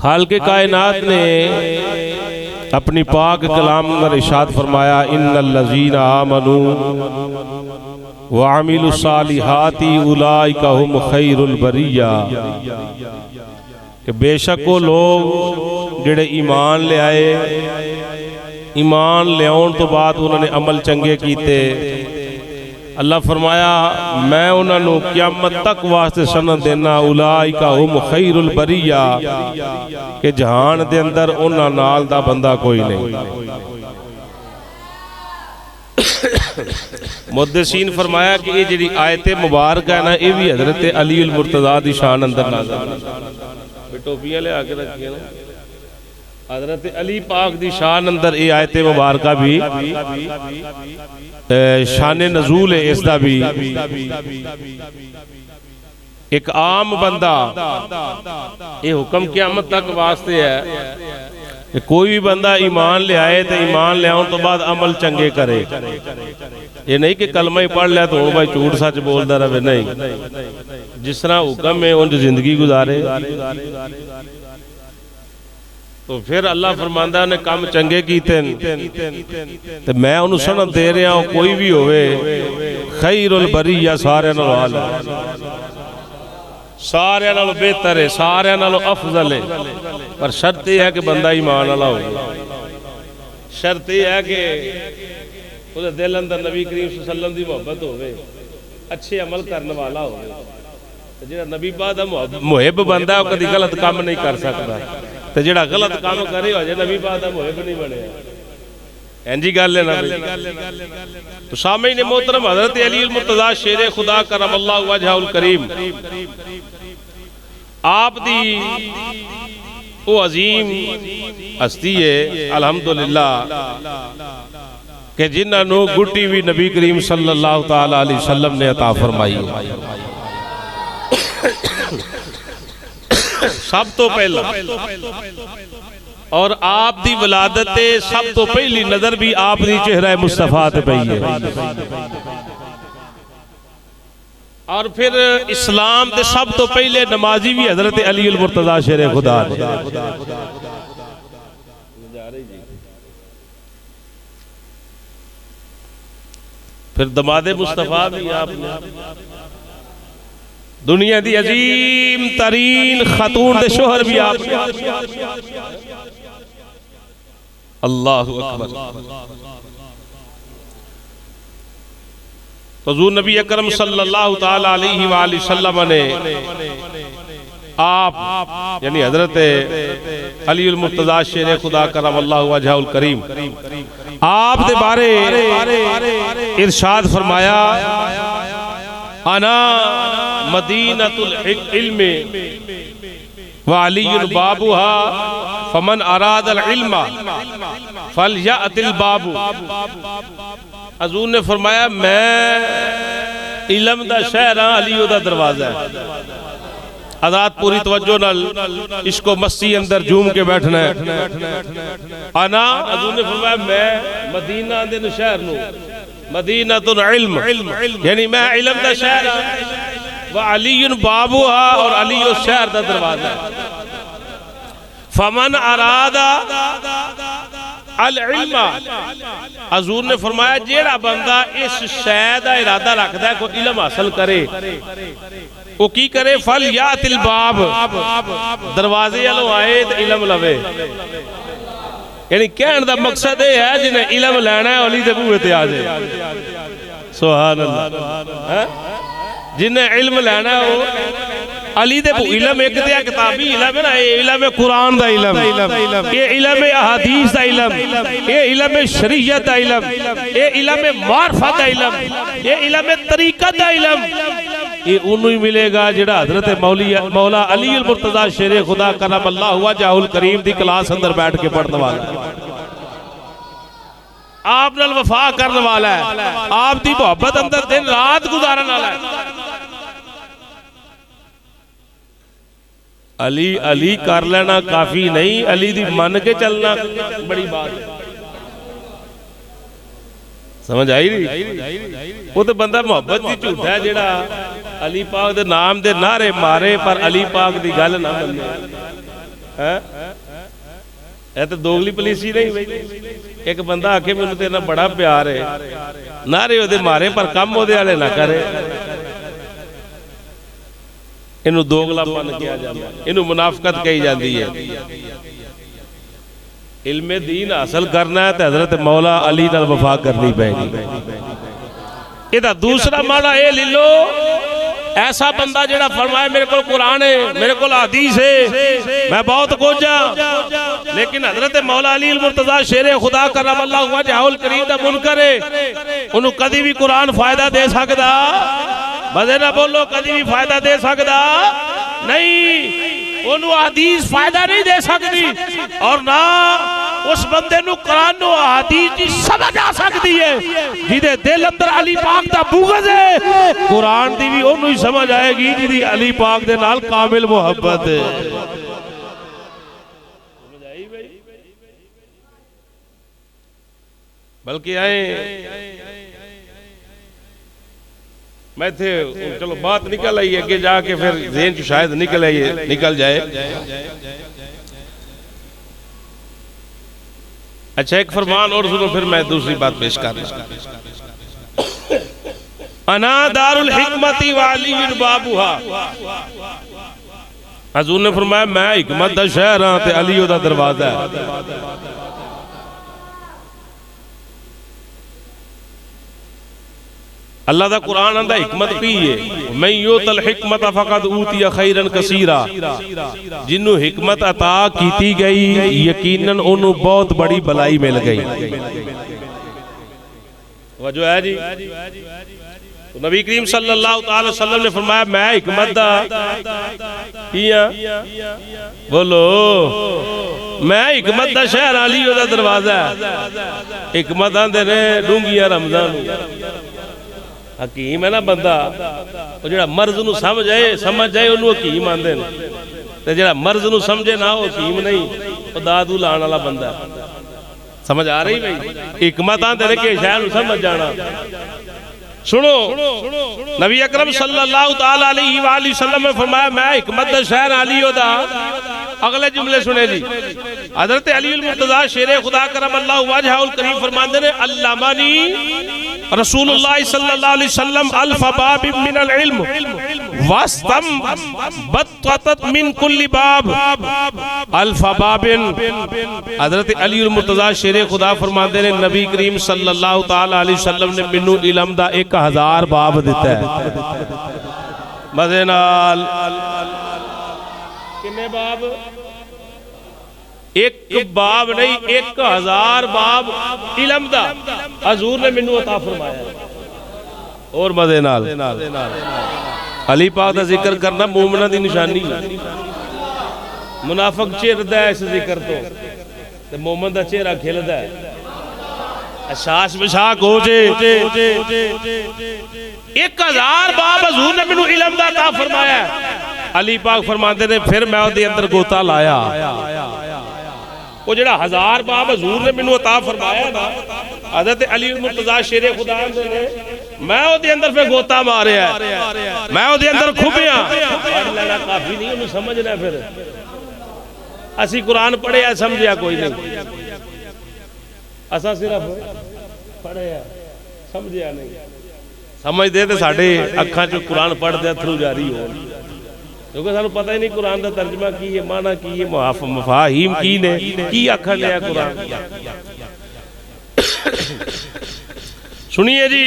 खालिक़े कायनात ने अपनी पाक कलाम में इरशाद फरमाया, इन्नल्लज़ीना आमनू व अमिलुस्सालिहाति उलाइका हुम खैरुल बरिया, कि बेशक वो लोग जिहड़े ईमान ले आए, ईमान लियाउण तो बाद उन्होंने अमल चंगे कीते, अल्लाह फरमाया मैं उन्होंने क़यामत तक वास्ते सनद देना उलाइका हुम खैरुल बरिया, कि जहान दे अंदर उन्हां नाल दा बंदा कोई नहीं। मुहद्दिसीन फरमाया कि ये जी आयत मुबारक है ना, ये भी हज़रत अली अल मुर्तज़ा दी शान अंदर नाज़िल। टोपियां ले आके रखिए ना, हज़रत अली पाक दी शान अंदर ये आयत मुबारक भी शान नज़ूल है। इसका भी एक आम बंदा ये हुक्म क़यामत तक वास्ते है, कोई भी बंदा ईमान ले आए तो ईमान ले आने तो बाद अमल चंगे करे। ये नहीं कि कलमा ही पढ़ लिया तो हूँ भाई झूठ सच बोलता रहे, नहीं, जिस तरह हुक्म है उन जिंदगी गुजारे। तो फिर अल्लाह फरमांदा ने काम चंगे कीते ते मैं उन्हें सनद दे रहा हूँ, कोई भी होवे खैरुल बरिया सारे नाल, सारे नाल बेहतर है, सारे नाल अफजल है, पर शर्त यह है कि बंदा ईमान वाला हो। शर्त यह है कि उसके दिल अंदर नबी करीम सल्लल्लाहु अलैहि वसल्लम की मोहब्बत होवे, अच्छे अमल करने वाला हो। जो नबी पाक दा मुहिब बंदा कभी गलत काम नहीं कर सकता, तो जो गलत काम करे हो जाए नबी पाक दा मुहिब नहीं बने। इंजी गल है ना। तो सामईन मोहतरम, हज़रत अली अल मुर्तज़ा शेरे खुदा करमल्लाहु वजहुल करीम आप दी वो अजीम हस्ती है अल्हम्दुलिल्लाह, कि जिन्होंने गुट्टी भी नबी करीम सल्लल्लाहु तआला अलैहि वसल्लम ने अता फरमाई। सब तो पहला और आप दी विलादत सब तो पहली नजर भी आप दी चेहरा मुस्तफा ते पई है। और फिर इस्लाम दे सब तो पहले नमाजी भी हज़रत अली अल मुर्तज़ा शेरे खुदा ने। फिर दमादे मुस्तफा भी आपने, दुनिया दी अजीम तरीन खतून दे शोहर भी आपने। अल्लाहु अकबर। हुज़ूर नबी अकरम सल्लल्लाहु तआला अलैहि वसल्लम ने आप यानी हज़रत अली अल मुर्तज़ा शेर खुदा करमल्लाहु वजहुल करीम आप दे बारे इरशाद फरमाया, अना मदीनतुल इल्म व अलीयुल बाबुहा फमन अरादल इल्म फलयअतिल बाबू। हुज़ूर ने फरमाया मैं इल्म दा शहर हां, अली दा दरवाजा है। आजाद पूरी तवज्जो नाल इसको मस्ती अंदर झूम के बैठना है। अना हुज़ूर ने फरमाया मैं मदीना दे शहर नु मदीनतुल इल्म यानी मैं इल्म दा शहर व अलीयुन बाबुहा और अली उस शहर दा दरवाजा है। फमन अरादा अल इल्म, हुज़ूर ने फरमाया जेड़ा बंदा इस शय दा इरादा रखदा है कोई इल्म हासिल करे, वो की करे, फल यातिल बाब, दरवाजे वालों आए तो इल्म लवे। यानी कहने का मकसद ये है जिन्हें इल्म लेना है अली दे बूहे ते आ जाए। सुभान अल्लाह। जिन्हें इल्म लेना है वो अली दे इल्म एक ते किताबी इल्म है ना, ये इल्म है कुरान दा इल्म, ये इल्म है अहादीस दा इल्म, ये इल्म है शरीयत दा इल्म, ये इल्म है मार्फत दा इल्म, ये इल्म है तरीक़त दा इल्म। ये उन्हें ही मिलेगा जिहड़ा हज़रत मौला अली अल मुर्तज़ा शेर खुदा करमल्लाहु वजहुल करीम दी क्लास अंदर बैठ के पढ़ने वाला है, आप नाल वफा करने वाला है, आप दी मोहब्बत अंदर दिन रात गुजारने वाला है। अली अली कर लेना काफी नहीं, अली दी मन के चलना बड़ी बात है। समझ आई रही? वो तो बंदा मोहब्बत की झूठा है जेड़ा अली पाक दे नाम दे नारे मारे पर अली पाक दी गल ना मन्ने। तो दोगली पलीसी नहीं भाई। एक बंदा आखे मैनू तेरे नाल बड़ा प्यार है, नारे ओदे मारे पर काम ओदे वाले ना करे, इनू दोगलापन कहा जाता है, इनू मुनाफकत कही जाती है। इल्मे दीन हासिल करना है तो हजरत मौला अली नाल वफा करनी पैगी। इहदा दूसरा माड़ा ये ले लो, ऐसा बंदा जेड़ा फरमाए मेरे को कुरान है, मेरे को हदीस है, मैं बहुत कुछ लेकिन हजरत मौला अली मुर्तजा शेरे खुदा करमल्लाहु वजहुल करीम दा मुनकर है, उन्होंने कभी भी कुरान फायदा दे सकदा? मजे ना बोलो, कभी भी फायदा दे सकदा नहीं, उन्होंने हदीस फायदा नहीं दे सकती, और ना उस बंदे नु कुरान नु हदीस की समझ आ सकती है। जिदे दिल अंदर अली पाक दा बुग़्ज़ है, कुरान दी भी ओनू ही समझ आएगी जिदी अली पाक दे नाल कामिल मोहब्बत है। बल्कि आए मैं थे, चलो बात निकल आई आगे जाके, फिर ज़हन च शायद निकल जाए। अच्छा एक फरमान और सुनो, फिर मैं दूसरी बात पेश कर रहा। अना दारुल हिकमती वाली बाबूहा, हजूर ने फरमाया मैं हिकमत दा शहर हां ते अली दा दरवाजा है। अल्लाह दा कुरान आंदा हिकमत की है, मैं युतल हिकमत फकद ऊतिया खैरन कसीरा, जिन्नू हिकमत अता कीती गई यकीनन ओनू बहुत बड़ी भलाई मिल गई। वजह है जी, तो नबी करीम सल्लल्लाहु अलैहि वसल्लम ने फरमाया मैं हिकमत दा किया, बोलो मैं हिकमत दा शहर अली दा दरवाजा। हिकमत आंदे ने डूंगियां रमजान, हकीम है ना बंदा, वो जो मर्ज नू समझ जाए उन्होंने हकीम आंदे ने, ते जो मर्ज नू समझे ना वो हकीम नहीं, वो दादू लाने वाला बंदा। समझ आ रही भाई? हिकमत आंदे ने कि शहर नू समझ जाना। सुनो, नबी अकरम सल्लल्लाहु ताला अलैहि वसल्लम ने फरमाया मैं हिकमत दा शहर अली दा। अगले जुमले सुने जी, हजरत अली मुर्तजा शेरे खुदा करमल्लाहु वजहुल करीम फरमाते ने अल्लामानी रसूलुल्लाह सल्लल्लाहु अलैहि वसल्लम अल्फ बाब मिनल इल्म वस्तम बत्तत मिन कुल्ली बाब अल्फ बाबिन। हजरत अली मुर्तजा शेरे खुदा फरमाते ने नबी करीम सल्लल्लाहु ताला अलैहि वसल्लम ने मैनू इल्म दा 1000 बाब दिता है। मजे नाल कितने बाब? एक बाब नहीं, 1000 बाब इल्म दा हजूर ने मैनू अता फरमाया। और मजे नाल अली पाक दा जिक्र करना मोमिना दी निशानी है। मुनाफिक चिरदा है इस जिक्र तो, ते मोमिन दा चेहरा खिलदा है, एहसास विशाक हो जे। 1000 बाब हजूर ने मैनू इल्म दा अता फरमाया। अली पाक फरमाते ने फिर मैं उहदे अंदर गोता लाया। वो जो 1000 बाब हजूर ने मैनू अता फरमाया ना, हज़रत अली मुर्तजा शेरे खुदा ने, मैं उहदे अंदर फिर गोता मारिया, मैं उहदे अंदर खुबिया। पढ़ लेना काफी नहीं, उन्हें समझना। फिर असी कुरान पढ़िया समझिया कोई नहीं, असा सिर्फ पढ़िया समझिया नहीं। समझते तो साढ़े अखा चो कुरान पढ़ते अथरू जारी हो, क्योंकि सानू पता ही नहीं कुरान का तर्जमा की है, माना की है, मफाहिम की ने की आखण लिया कुरान। सुनिए जी,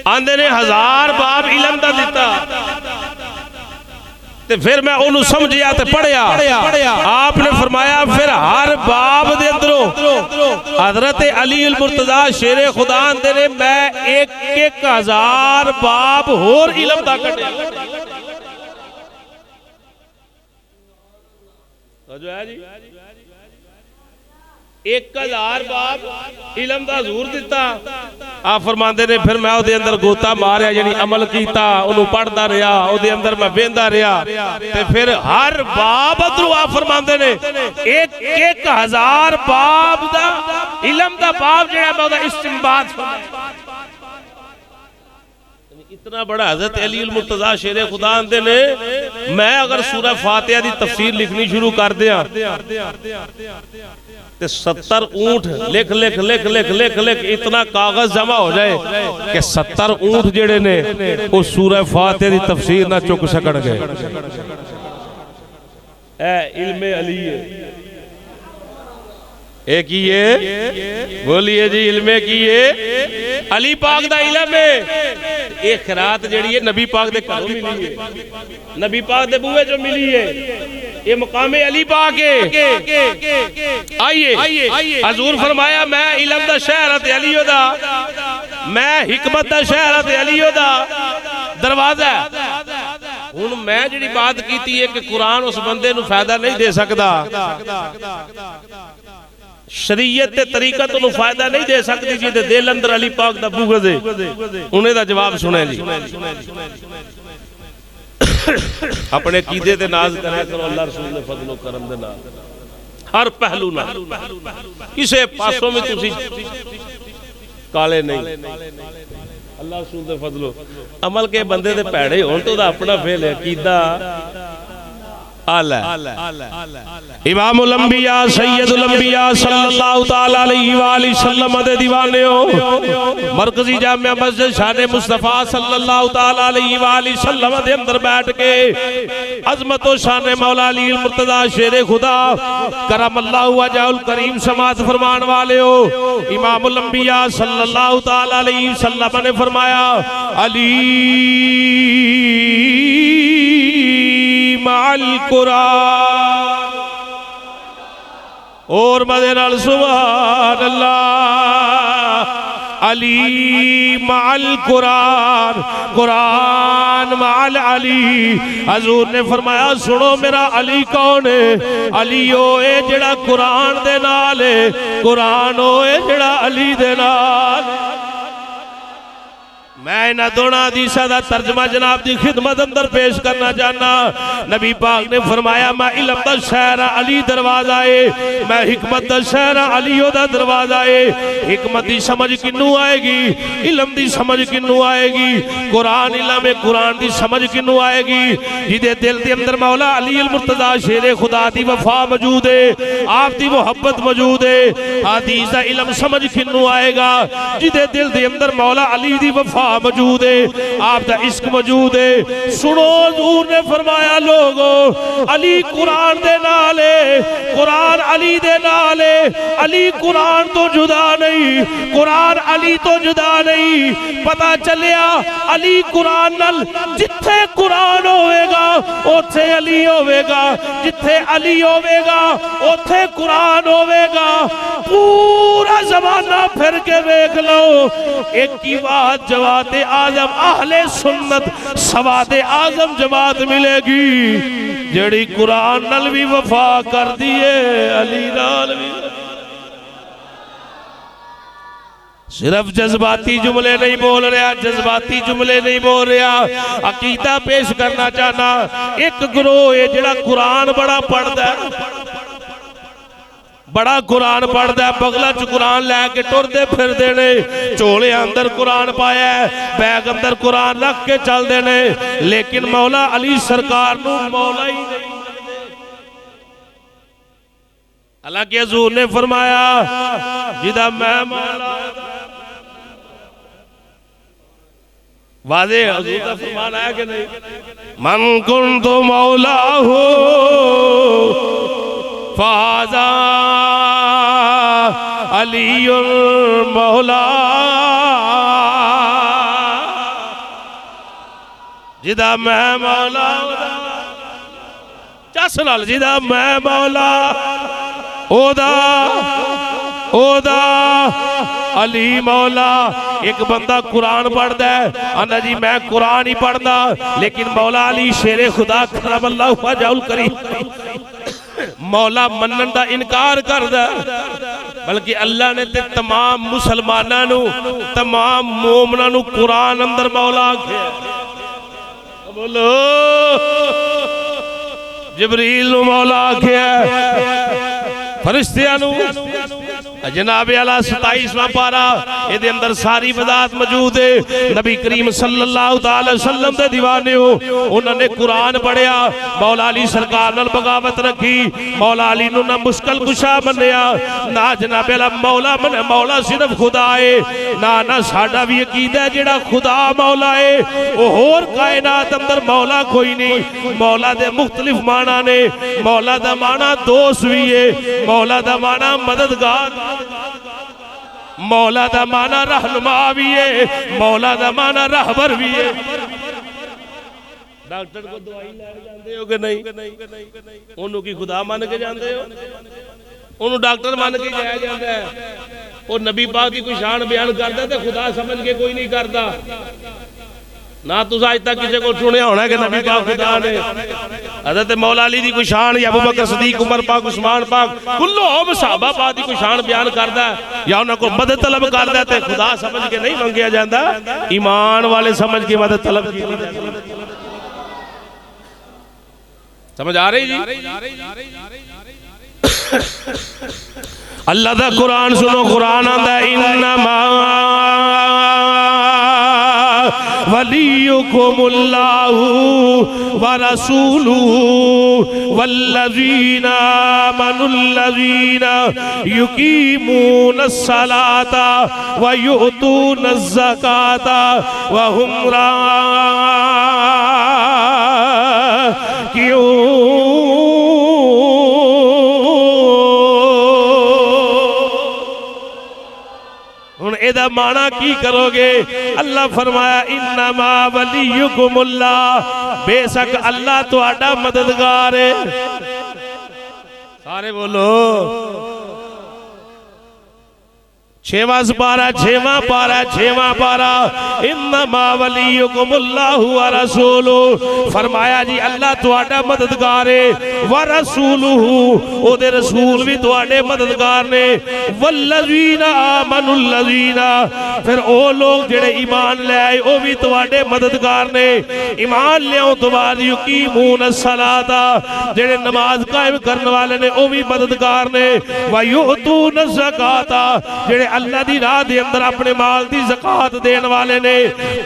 आंदे ने 1000 बाब इल्म दा दिता, ते फिर मैं उन्होंने समझिया ते पढ़िया। आपने फरमाया फिर हर बाब दे अंदरों हजरत अली मुर्तजा शेरे खुदा आंदे ने मैं 1000 बाब होर इल्म दा कढ़िया। जो है जी 1000 बाब इल्म दा हजूर दिता। आप फरमाते ने फिर मैं उहदे अंदर गोता मारिया, यानी अमल कीता, उन्होंने पढ़ता रहा, उहदे अंदर मैं बेंदा रहा, ते फिर हर बाब अंदरों आप फरमाते ने 1000 बाब दा इल्म दा बाब जिहड़ा मैं उहदा इस्तिंबात इतना बड़ा हज़रत अली मुर्तज़ा शेरे खुदा आंदे ने, मैं अगर सूरह फातिहा दी तफसीर लिखनी शुरू कर दिया ते 70 ऊंट लिख लिख लिख लिख लिख लिख इतना कागज जमा हो जाए कि 70 ऊंट जेड़े ने वो सूरह फातिहा दी तफसीर ना चुक सकणगे। ए इल्मे अली है, एक ही है, बोलिए जी इल्मे की है, अली पाक दा इल्म है। ये खिरात जेड़ी है नबी पाक दे घरों मिली है, नबी पाक दे बूहे जो मिली है, ये मुकामे अली पाक है। आइए हजूर फरमाया मैं इल्म दा शहर ते अलियो दा, मैं हिकमत दा शहर ते अलियो दा दरवाजा। हुण मैं जिहड़ी बात कीती है कि कुरान उस बंदे नूं फायदा नहीं दे सकदा, शरीयत ते तरीका तो फायदा नहीं दे सकती जी, दिल अंदर अली पाक दा बुग़्ज़ है। उन्हें दा जवाब सुने जी, अपने कीदे ते नाज करे करो अल्लाह रसूल दे फजलो करम दे नाल, हर पहलू नाल किसे पासों में तुसी काले नहीं। अल्लाह रसूल दे फजलो अमल के बंदे दे भैड़े होण तो दा अपना फेल है, कीदा इमामुल अंबिया सैयदुल अंबिया सल्लल्लाहु तआला अलैहि वसल्लम दे दीवाने हो, मरकजी जामिया मस्जिद शान मुस्तफा सल्लल्लाहु तआला अलैहि वसल्लम दे अंदर बैठ के अजमत व शान मौला अली मुर्तज़ा शेरे खुदा करमल्लाहु वजहुल करीम समात फरमान वाले हो। इमामुल अंबिया सल्लल्लाहु तआला अलैहि वसल्लम ने फरमाया अली माल कुरान, और मदे नाल सुभान अल्लाह। अली माल कुरान, कुरान माल अली। हजूर ने फरमाया सुनो मेरा अली कौन है? अली ओ ए जेड़ा कुरान दे नाल है, कुरान ओ ए जेड़ा अली दे नाल। मैं इन्हां दोनों हदीसां दा तर्जमा जनाब दी खिदमत अंदर पेश करना चाहना। नबी पाक ने फरमाया मैं इल्म दा शहर अली दरवाजा है, मैं हिकमत दा शहर अली दा दरवाजा है। हिकमत दी समझ किन्नू आएगी, इल्म दी समझ किन्नू आएगी, कुरान इल्म है, कुरान दी समझ किन्नू आएगी? जिदे दिल दे अंदर मौला अली मुर्तज़ा शेरे खुदा दी वफा मौजूद है, आप दी मोहब्बत मौजूद है। हदीस दा इल्म समझ किन्नू आएगा? जिदे दिल दे अंदर मौला अली दी वफा मौजूद है, आपका इश्क मौजूद है। सुनो हजूर ने फरमाया लोगो अली कुरान दे नाल है, कुरान अली दे नाल है। अली कुरान तो जुदा नहीं, कुरान अली तो जुदा नहीं। पता चलिया अली कुरान नाल जिथे कुरान होवेगा उथे अली होवेगा, जिथे अली होवेगा उथे कुरान होवेगा। पूरा जमाना फिर के देख लो, एक ही बात जवाब आजम अहले सुन्नत सवादे आजम जमात मिलेगी जड़ी कुरान नल भी वफा कर दिए, अली नाल भी। सिर्फ जज्बाती जुमले नहीं बोल रहा, जज्बाती जुमले नहीं बोल रहा, अकीदा पेश करना चाहना। एक ग्रोह है जड़ा कुरान बड़ा पढ़ता है, बड़ा कुरान पढ़ता है, बगला च कुरान लैके टुरदे फिरदे ने, झोले अंदर कुरान पाया है, बैग अंदर कुरान रख के चलते ने, लेकिन मौला अली सरकार नूं मौला ही नहीं। हालांकि हजूर ने फरमाया जिदा मैं मौला, वाज़े हजूर का फरमान आया कि नहीं? मन कुन्तु मौला हो फाजा अलीउल मौला। जिदा मैं मौला चस नाल, जिदा मैं मौला ओदा ओदा अली मौला। एक बंदा कुरान पढ़ता है, आंदा जी मैं कुरान ही पढ़दा, लेकिन मौला अली शेरे खुदा करमल्लाहु वजहुल करीम मौला मनन दा इनकार करदा। बल्कि अल्लाह ने ते तमाम मुसलमानां नू, तमाम मोमनां नू कुरान अंदर मौला आख्या। बोलो जिब्रील नू मौला आख्या, फरिश्तियां नू जनाब आला 27वां पारा ये अंदर सारी वजाहत मौजूद है। नबी करीम सल्लल्लाहु अलैहि वसल्लम दे दीवाने हो, उन्होंने कुरान पढ़िया, मौला अली सरकार नाल बगावत रखी, मौला अली नूं ना मुश्किल कुशा मन्निया, ना जनाब आला मौला मन मौला सिर्फ खुदा है, ना साडा भी अकीदा जेड़ा खुदा मौला है, वो होर कायनात अंदर मौला कोई नहीं। मौला दे मुख्तलिफ माना ने, मौला दा माना दोस्त भी है, मौला दा माना मददगार, मौला दा माना रहनुमा भी है, मौला दा माना रहबर भी है। डॉक्टर को दवाई लैन जाते हो कि नहीं? उन्होंने की खुदा मान के जाते हो? उन्होंने डॉक्टर मान के जाया जाता है। और नबी पाक की कोई शान बयान करता तो खुदा समझ के कोई नहीं करता ना। तुस अज तक किसी को सुनिया होना कि नबी पाक खुदा ने। हज़रत मौला अली दी कोई शान या अबू बकर सदीक, उमर पाक, उस्मान पाक, कुल्लो सहाबा पाक दी कोई शान बयान करदा या उन्हां को मदद तलब करदा ते खुदा समझ के नहीं मंगिया जाता, ईमान वाले समझ के मदद तलब की। समझ आ रही जी? अल्लाह दा कुरान सुनो, कुरान आंदा इन्नमा वलियुकुमुल्लाहु व रसूलुहु वल्लज़ीना आमनुल्लज़ीना युकीमूनस सलाता व युतूनज़ ज़काता व हुम राकिऊन। एदा माना की करोगे? अल्लाह फरमाया इन्नमा वलियुकुमुल्लाह, बेशक अल्लाह तुहाडा मददगार है। सारे बोलो 6वां पारा, 6वां पारा, 6वां पारा। इन्नमा वलियुकुमुल्लाहु व रसूलुहु, फरमाया जी अल्लाह तुहाडा मददगार है, व रसूलुहु, ओदे रसूल भी तुहाडे मददगार ने, वल्लज़ीना आमनुल्लज़ीना, फिर ओ लोग जेड़े ईमान ले आए ओ भी तुहाडे मददगार ने। ईमान लियाओ तो बाद युकीमूनस सलाता, जेड़े नमाज कायम करने वाले ने ओ भी मददगार ने। व युतूनज़ ज़काता, जेड़े अल्लाह दी राह दे अंदर अपने माल दी ज़कात देने वाले ने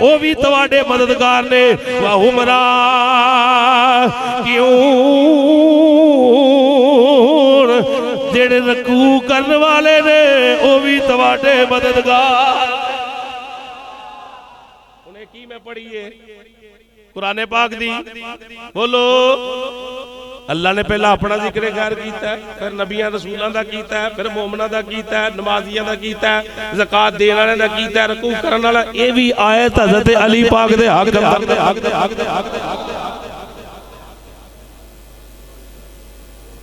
वो भी तुहाडे मददगार ने। व हुम राकिऊन, जेड़े रकू करने वाले ने वो भी तुहाडे मददगार। उन्हें की मैं पढ़ी है कुरान पाक दी, बोलो। अल्लाह ने पहला अपना जिक्र खैर किया, फिर नबियां रसूलों का किया, फिर मोमना का किया, नमाजियां का किया, ज़कात देने वाले का किया, रकू करने वाला। ये भी आयत हज़रत अली पाक दे हक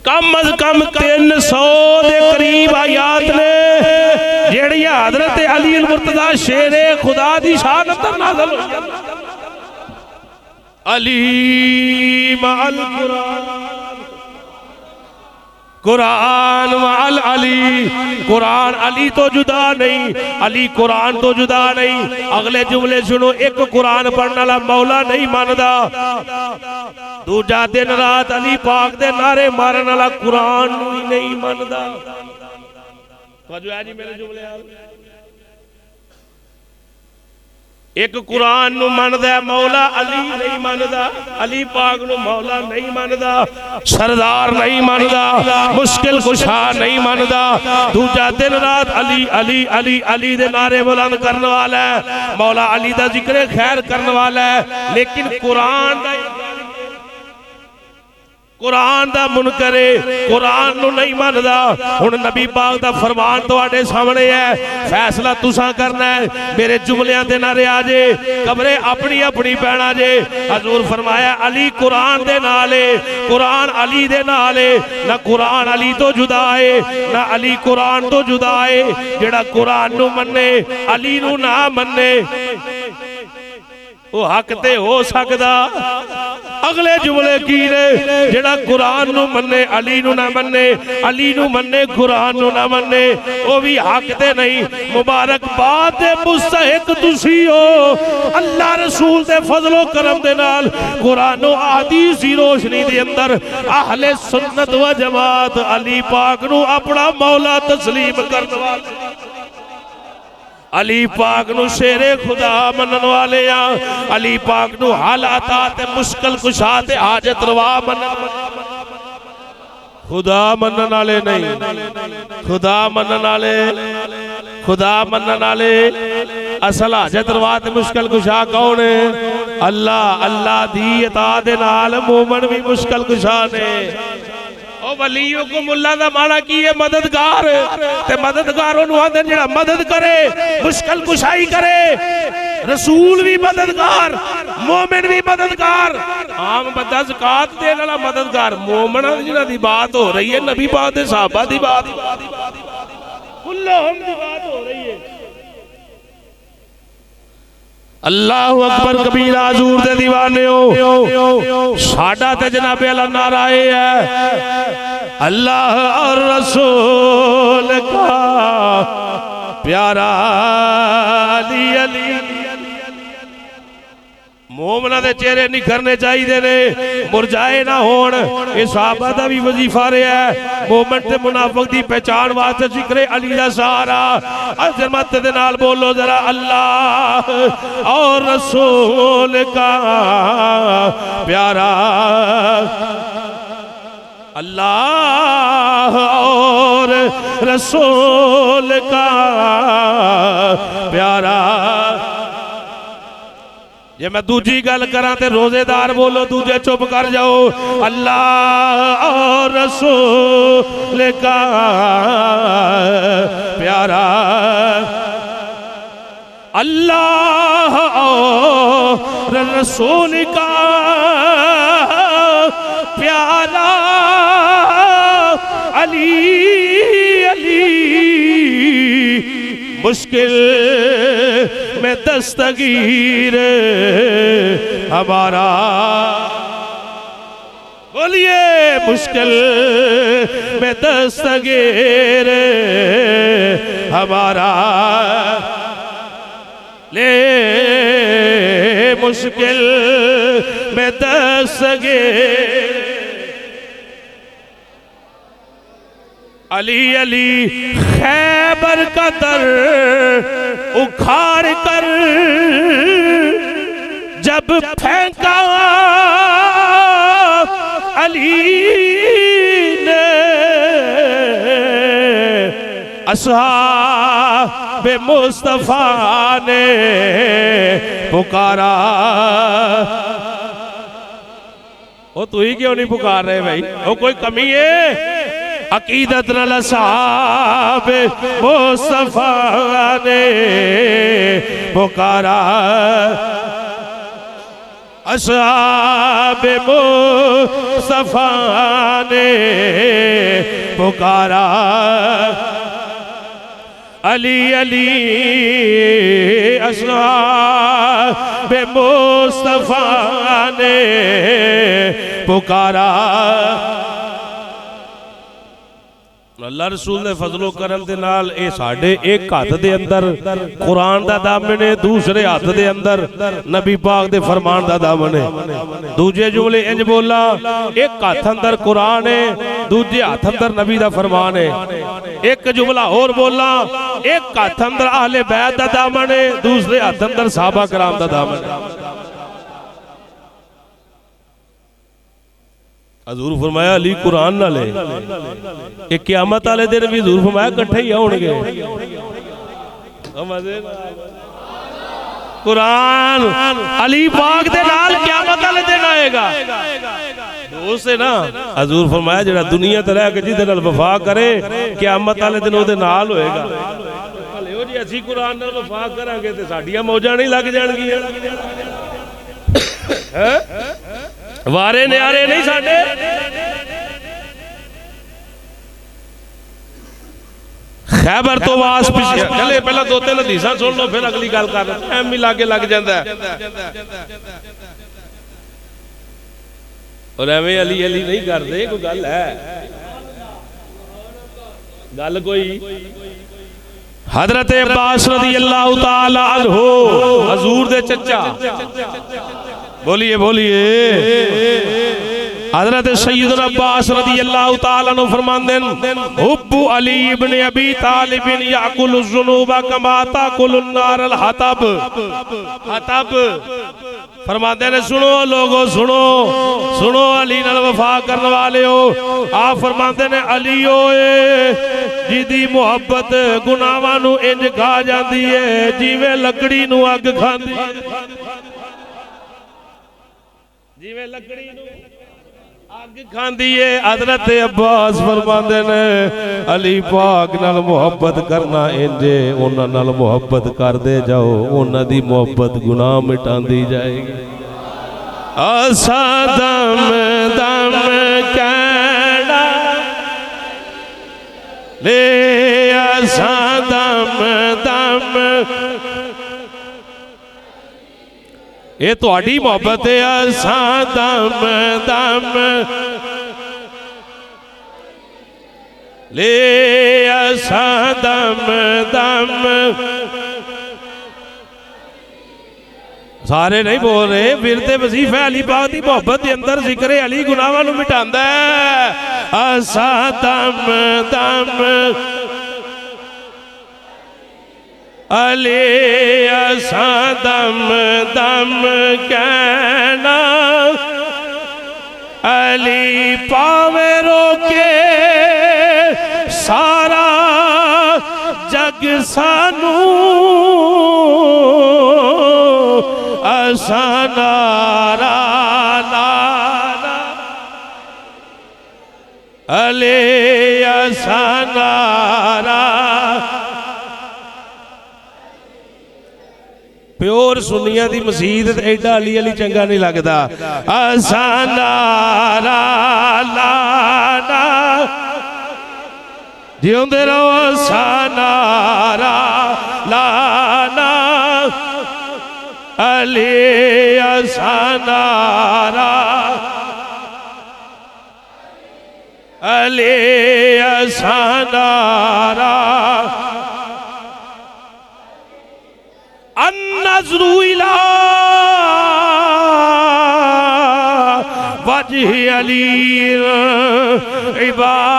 कम अज कम 300 के करीब आयात ने जेड़ियां हज़रत अली मुर्तज़ा शेरे खुदा दी शान अंदर नाज़िल होईयां। अली मअल कुरान मअल अली, कुरान अली तो जुदा नहीं, अली कुरान तो जुदा नहीं। अगले जुमले सुनो, एक कुरान पढ़ने वाला मौला नहीं मानदा, दूजा दिन रात अली पाक दे नारे मारन वाला कुरान ही नहीं मानदा। तो जी मेरे जुमले एक कुरान नु मनदा मौला अली नहीं मानदा, अली पाक नु मौला नहीं मानदा, सरदार नहीं मानदा, मुश्किल कुशा नहीं मानदा। दूजा दिन रात अली अली अली अली दे नारे बुलंद करने वाला है, मौला अली दा जिक्र खैर करने वाला है, लेकिन कुरान दा मुनकरे, कुरान नु नहीं मानदा। हुण नबी पाक दा फरमान तुहाडे सामने है, फैसला तुसां करना है। मेरे जुमलियां दे नारे आ जे, कमरे अपनी अपनी पैना जे। हजूर फरमाया अली कुरान दे नाल है, कुरान अली दे नाल है, ना कुरान अली तो जुदा है, ना अली कुरान तो जुदा है। जेड़ा कुरान नु मन्ने अली नु ना मन्ने वो हक ते हो सकदा अगले जुमले की ने जेड़ा कुरान नू मन्ने अली नू ना मन्ने, अली नू मन्ने कुरान नू ना मन्ने, वो भी हक दे नहीं। मुबारकबाद दे मुस्तहिक तुसी हो अल्लाह रसूल दे फजलो करम दे नाल कुरान व हदीस दी रोशनी दे अंदर अहले सुन्नत व जमात अली पाक नू अपना मौला तस्लीम करने वाले, अली पाक नू शेरे खुदा मनन वाले आ, अली पाक नू हालाता ते मुश्किल कुशा ते हाजत रवा मनन, खुदा मनन वाले नहीं, खुदा मनन वाले, खुदा मनन वाले असल हाजत रवा ते मुश्किल कुशा कौन है? अल्लाह। अल्लाह दी अता दे नाल मोमन भी मुश्किल कुशा ने। ओ वलियों को मुल्ला दा माना की है मददगार, ते मददगार ओनू आंदे जेड़ा मदद करे, मुश्किल कुशाई करे। रसूल भी मददगार, मोमिन भी मददगार। आम बंदा ज़कात देने वाला मददगार, मोमिन जिन्हां दी बात हो रही है, नबी पाक दे सहाबा दी बात, कुल्लुहुम दी बात हो रही है। अल्लाहु अकबर कबीरा हजूर दे दीवाने हो। साडा ते जनाबे अल्लाह नारा है अल्लाह और रसूल का प्यारा अली अली। मोमना दे चेहरे निखरने चाहिए ने, मुरझाए ना होण। ये सहाबा दा भी वजीफा रहा है। मोमिन ते मुनाफिक दी पहचान वास्ते जिक्र अली दा सहारा। अजमत दे नाल बोलो जरा अल्लाह और रसूल का प्यारा, अल्लाह और रसूल का प्यारा। जे मैं दूजी गल करा ते रोजेदार बोलो, दूजे चुप कर जाओ। अल्लाह और रसूल का प्यारा, अल्लाह और रसूल का प्यारा, अली अली मुश्किल में दस्तगीर हमारा। बोलिए मुश्किल में दस्तगीर हमारा, ले मुश्किल में दस्तगीर अली अली। खैबर का दर उखाड़ कर जब फेंका अली ने, असहाबे मुस्तफा ने पुकारा। ओ तू ही क्यों नहीं पुकार रहे भाई? वो कोई कमी है? अकीदत नाल असहाबे मुस्तफा ने पुकारा, असहाबे मुस्तफा ने पुकारा। अली अली असहाबे मुस्तफा ने पुकारा। अल्लाह रसूल ने फजलो करम दे नाल ए साडे एक हाथ दे अंदर कुरान दा दामन है, दूसरे हाथ दे अंदर नबी पाक दे फरमान दा दामन है। दूजे जुमले इंज बोला, एक हाथ अंदर कुरान है, दूजे हाथ अंदर नबी दा फरमान है। एक जुमला और बोला, एक हाथ अंदर अहले बैत दा दामन है, दूसरे हाथ अंदर सहाबा कराम दा दामन है। हजूर फरमाया अली कुरान नाल है, कि क़यामत वाले दिन भी हजूर फरमाया इकट्ठे ही होंगे। कुरान अली पाक दे नाल क़यामत वाले दिन आएगा। दोस्त है ना, हजूर फरमाया जेड़ा दुनिया ते रह के जिहदे नाल वफा करे क़यामत वाले दिन ओहदे नाल होएगा। हले ओ जी असी कुरान नाल वफा करांगे ते साडियां मौजां नहीं लग जाणगियां। वारे न्यारे नहीं साडे। खैबर तो वास पिछले चले पहला दो तीन हदीसां सुन लो, फिर अगली गल कर। टाइम भी लागे लग जाता है। और एवं अली अली नहीं करते, कोई गल है, गल कोई। हजरत अब्बास रज़ी अल्लाह तआला अन्हु हजूर दे चचा, बोलिए बोलिए, हजरत सैयदना अब्बास रज़ी अल्लाह तआला अन्हु फरमाते हैं, हुब्बु अली इब्न अबी तालिब याकुलु ज़ुनूबा कमा ताकुलु नार अल हतब। हतब फरमाते हैं, सुनो लोगो सुनो, सुनो अली नाल वफा करने वाले हो। आप फरमाते हैं, अली ओए जिदी मुहब्बत गुनाहां नू इंज खा जाती है जिवें लकड़ी नू अग खांदी, जिवें लकड़ी नू अग खांदी है। हजरत अब्बास फरमाते ने, अली पाक नाल मुहब्बत करना इंजे, उन्हां नाल मुहब्बत करदे जाओ, उन्हां दी मुहब्बत गुनाह मिटांदी जाएगी। असा दम दम कहना ले, असा दम दम, ये तुहाडी मोहब्बत है। असा दम दम ले, असा दम दम, सारे नहीं बोल रहे। विरते वजीफा अली पाक दी मोहब्बत के अंदर जिक्र अली गुनाहां नू मिटांदा है। असा दम दम अली, असा दम दम कहना, अली पावे रोके सारा जग सानू, असा नारा नारा अली, असा नारा। प्योर सुनिया दी मसीत एडा अली अली चंगा नहीं लगता। असा नारा लाना, जिउंदे रहो, असा नारा लाना, अली असा नारा, अली असा नारा। अन्नज़्रु इला वजहि अली इबादा।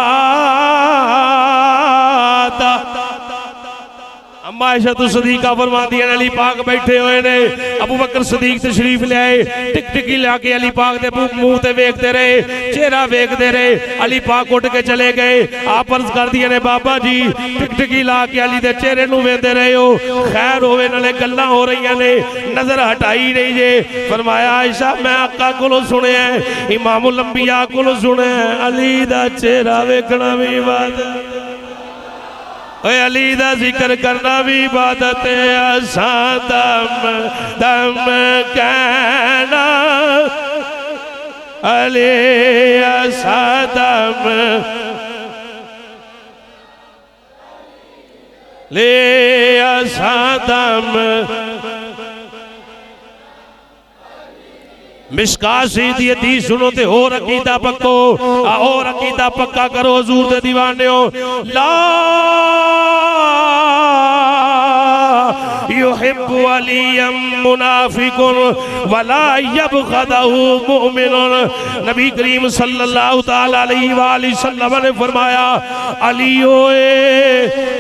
आयशा तो सदीका फरमाती है, अली पाक बैठे हुए ने, अबू बकर सदीक तशरीफ ले आए, टिक टिकी लाके अली पाक दे मुंह ते वेखते रहे, चेहरा वेखते रहे। अली पाक उठ के चले गए। आप अर्ज कर दिया ने, बाबा जी टिक टिकी लाके अली दे चेहरे नू वेखते रहे हो, खैर होवे नाले गल्लां हो रही ने, नजर हटाई नहीं जे। फरमाया, आयशा मैं आका कोलों सुनिया, इमामुल अंबिया कोलों सुनिया, अली दा चेहरा वेखना भी इबादत, अली दा जिक्र करना भी इबादत है। असा दम दम कहना, अली असा दम ले, असा दम। मिशकात शरीफ दी हदीस सुनो ते होर अकीदा पक्को, और अकीदा पक्का करो हुजूर दे दीवाने हो। ला युहिब्बु अलियम मुनाफिकुन वला यबग़दहु मुमिनुन। नबी करीम सल्लल्लाहु तआला अलैहि वसल्लम ने फरमाया, अली ओए,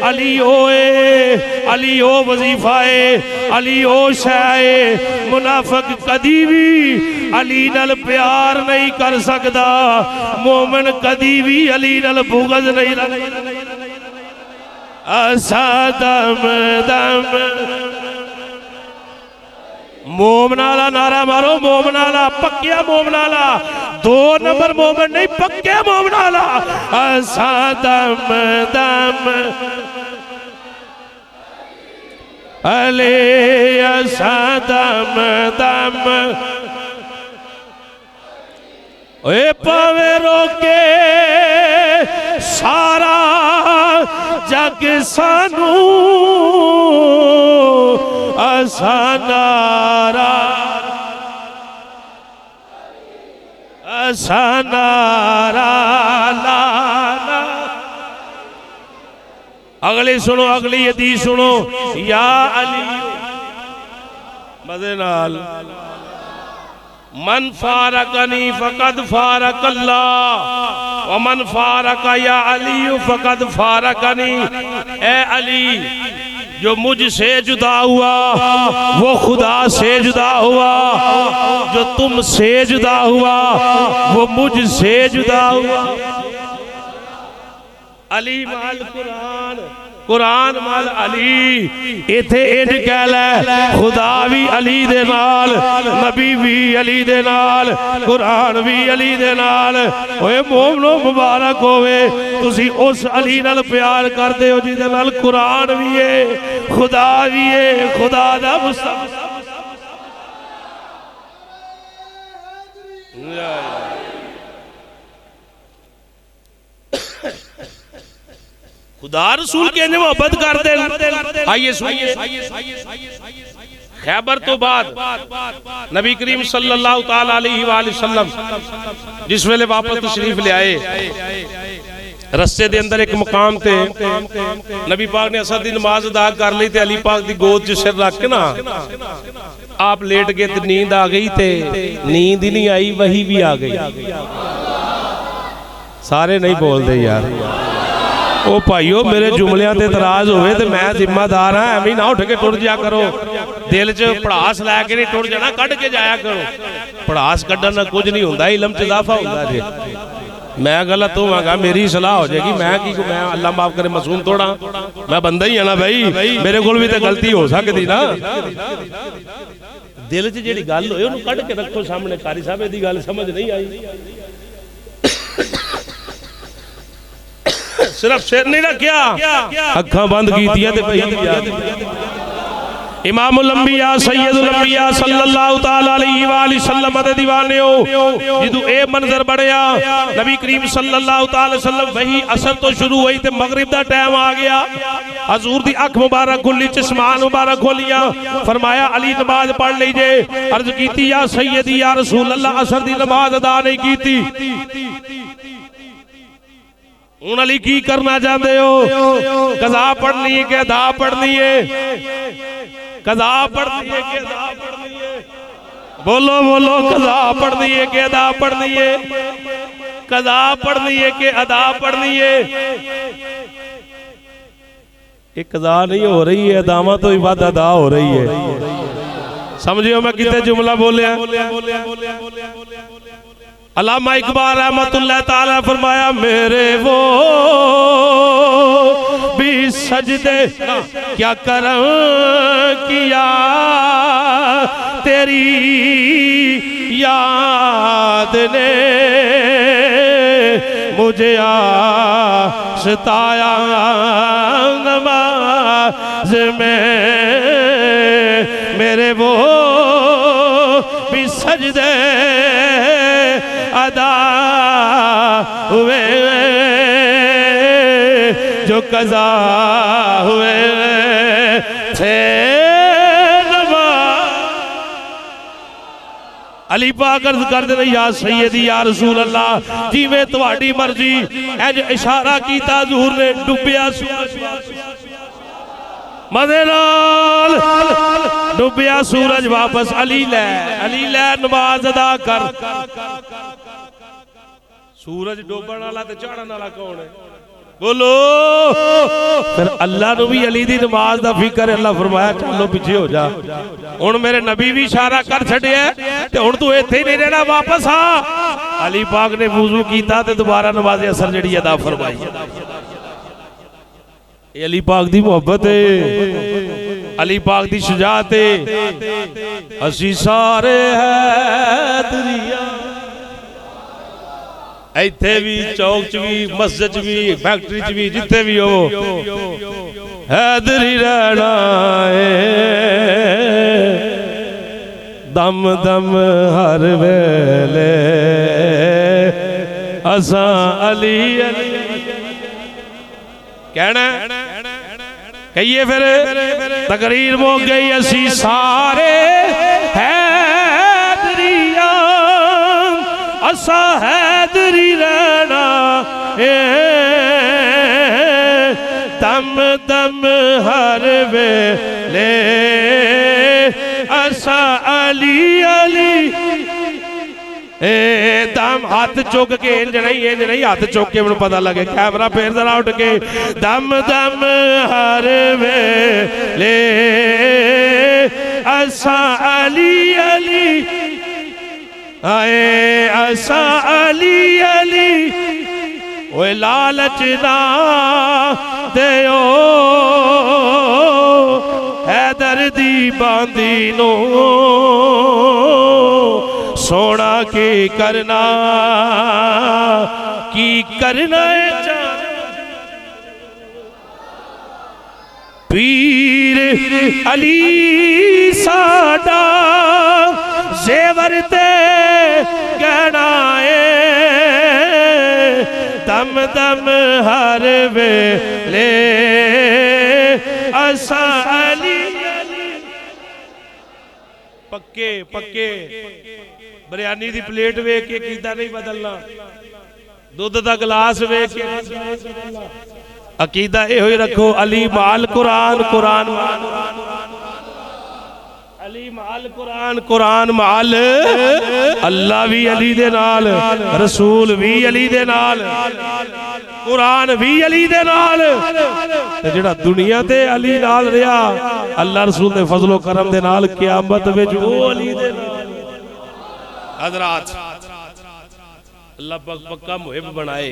अली ओए, अली ओ वजीफाए, अली ओ शाए, मुनाफिक कदी भी अली नाल प्यार नहीं कर सकता, मोमिन कदी भी अली नाल बुग़्ज़ नहीं रखता। असा दम दम, मोमनाला नारा मारो, मोमनाला पक्या मोमनाला, 2 नंबर मोमन नहीं, पक्के मोमनाला। असा दम दम अली, असा दम दम। ओए पावे रोके सारा जग सानू, असा नारा असानारा लाना। अगली सुनो, अगली हदीस सुनो। या अली मज़े नाल, मन फारकनी फकद फारक अल्लाह व मन फारक या अली फकद फारकनी। ए अली, जो मुझसे जुदा हुआ वो खुदा से जुदा हुआ, जो तुमसे जुदा हुआ वो मुझसे जुदा हुआ। अली माल कुरान, कुरान माल अली। इथे इंज कह लै, खुदा भी अली दे नाल, नबी भी अली दे नाल, कुरान भी अली दे नाल। ओए मोमनो मुबारक होवे, तुसी उस अली नाल प्यार करदे हो जिहदे नाल कुरान भी है, खुदा भी है, खुदा दा मुस्तफा। खुदा रसूल के मोहब्बत करते हैं। आइए सुनिए, खैबर तो बाद नबी करीम सल्लल्लाहु ताला अलैहि वसल्लम जिस वेले वापस तशरीफ ले आए, रस्ते दे अंदर एक मुकाम ते नबी पाक ने असर दी नमाज अदा कर ली ते अली पाक दी गोद च सिर रख के ना आप लेट गए ते नींद आ गई ते नींद ही नहीं आई, वही भी आ गई। सारे नहीं बोलते यार। ओ भाईओ, मेरे जुमलियां ते इतराज होवे ते मैं जिम्मेदार हां, एवं ना उठ के टुर जा करो। दिल च पड़ास लैके नहीं टुर जाना, कढ़ के जाया करो। पड़ास कढ़न ना कुछ नहीं हुंदा, इलम च इजाफा हुंदा जे। मैं गलत होवांगा, मेरी सलाह हो जाएगी। मैं अल्लाह माफ करे मासूम थोड़ा, मैं बंदा ही है ना भाई, मेरे कोल भी तो गलती हो सकती ना। दिल च जिहड़ी गल होए उहनूं कढ़ के रखो सामने। कारी साहब इहदी गल समझ नहीं आई, सिर्फ सिर नहीं रखिया, अखा बंद कीतियां ते पई। इमामुल अंबिया सैयदुल अंबिया सल्लल्लाहु ताला अलैहि वसल्लम दे दीवाने हो जिदू ए मंजर बढ़िया। नबी करीम सल्लल्लाहु ताला वसल्लम वही असर तो शुरू हुई ते मगरिब दा टाइम आ गया। हजूर दी अख मुबारक खुली, चश्मान मुबारक खोलिया, फरमाया अली नमाज पढ़ लीजे। अर्ज कीती या सैयदी या रसूल अल्लाह, असर दी नमाज अदा नहीं कीती, हुण अली की करना चाहते हो? कज़ा पढ़नी है कि अदा पढ़नी है? कज़ा पढ़नी है कि अदा पढ़नी है? बोलो बोलो, कज़ा पढ़नी है कि अदा पढ़नी है? कज़ा पढ़नी है कि अदा पढ़नी है? एक कज़ा नहीं हो रही है, अदावा तो इबादत अदा हो रही है। समझियो मैं कितने जुमला बोलिया। अल्लामा इकबाल रहमतुल्लाह ताला फरमाया, मेरे वो भी सजदे क्या करम किया, तेरी याद ने मुझे सताया नमाज में। मेरे वो भी सजदे अदा हुए जो कज़ा हुए थे। अली पाक अर्ज़ कर दे, या सैयदी या रसूल अल्लाह, जिवें तुहाडी मर्जी। इंज इशारा कीता हजूर ने, डुबिया मज़े नाल डुबिया सूरज वापस। अली ले नमाज अदा कर। सूरज डोबण वाला ते चढ़न वाला कौन है? बोलो। फिर अल्लाह नू भी अली दी नमाज दा फिक्र, अल्लाह फरमाया चलो पीछे हो जा। हुण मेरे नबी भी इशारा कर छड़िया ते हुण तू इत्थे ही नहीं रहना, वापस आ। अली पाक ने वुज़ू कीता ते दोबारा नमाज़ असर जिहड़ी अदा फरमाई। ये अली पाक दी मोहब्बत है, अली पाक दी शुजाअत है। असी सारे हैदरिया, इत्थे भी, चौक च भी, मस्जिद च भी, फैक्ट्री च भी, जिथे भी हो हैदरी रहना है। दम दम हर वेले असा अली अली कहना। कहिए फिर, तकरीर मुक गई। असी सारे हैदरिया, असा हैदरी रहना दम दम हर वेले असा अली अली दम हाथ चुक के इंज नहीं हाथ चुक के मैं पता लगे कैमरा फिर जरा उठ के दम दम हर वेले असा अली अली आए असा अली अली ओए लालच ना देओ हैदर दी बांदी नो सोना की करना है पीर अली साडा जेवर ते गहना दम दम हर वेले असा अली पक्के पक्के बिरयानी दी प्लेट वेख के कीदा नहीं बदलना दुध दा गिलास वेख के अकीदा ये ही रखो अली माल कुरान कुरान अली माल कुरान कुरान माल अल्लाह भी अली दे नाल रसूल भी अली दे नाल कुरान भी अली दे नाल ते जेड़ा दुनिया ते अली नाल रहा अल्लाह रसूल दे फजलो करम दे नाल क़यामत विच ओ अली दे नाल हज़रात अल्लाह पक्का मुहिब बनाए।